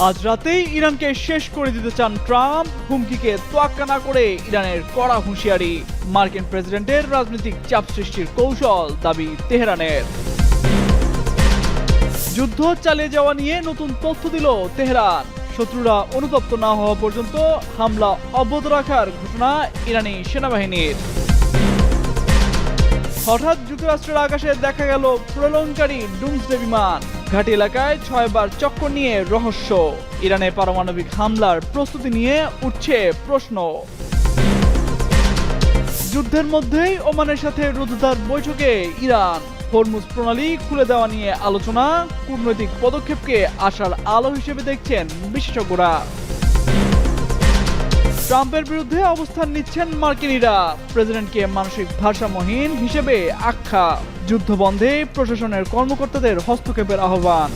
আজ রাতেই ইরানকে শেষ করে দিতে চান ট্রাম্প, হুমকিকে তোয়াক্কা না করে ইরানের কড়া হুঁশিয়ারি। মার্কিন প্রেসিডেন্টের রাজনৈতিক চাপ সৃষ্টির কৌশল দাবি তেহরানের। যুদ্ধ চালিয়ে যাওয়া নিয়ে নতুন তথ্য দিল তেহরান। শত্রুরা অনুতপ্ত না হওয়া পর্যন্ত হামলা অব্যাহত রাখার ঘোষণা ইরানি সেনাবাহিনীর। হঠাৎ যুক্তরাষ্ট্রের আকাশে দেখা গেল প্রলয়ঙ্কারী ডুমসডে বিমান। ঘাটি এলাকায় 6 বার চক্কর নিয়ে রহস্য। ইরানে পারমাণবিক হামলার প্রস্তুতি নিয়ে উঠছে প্রশ্ন। যুদ্ধের মধ্যেই ওমানের সাথে রুদ্ধদ্বার বৈঠকে ইরান। হরমুজ প্রণালী খুলে দেওয়া নিয়ে আলোচনা। কূটনৈতিক পদক্ষেপকে আশার আলো হিসেবে দেখছেন বিশেষজ্ঞরা। ট্রাম্পের বিরুদ্ধে অবস্থান নিচ্ছেন মার্কিনিরা। প্রেসিডেন্টকে মানসিক ভারসাম্যহীন হিসেবে আখ্যা। যুদ্ধ বন্ধে প্রশাসনের কর্মকর্তাদের হস্তক্ষেপের আহ্বান।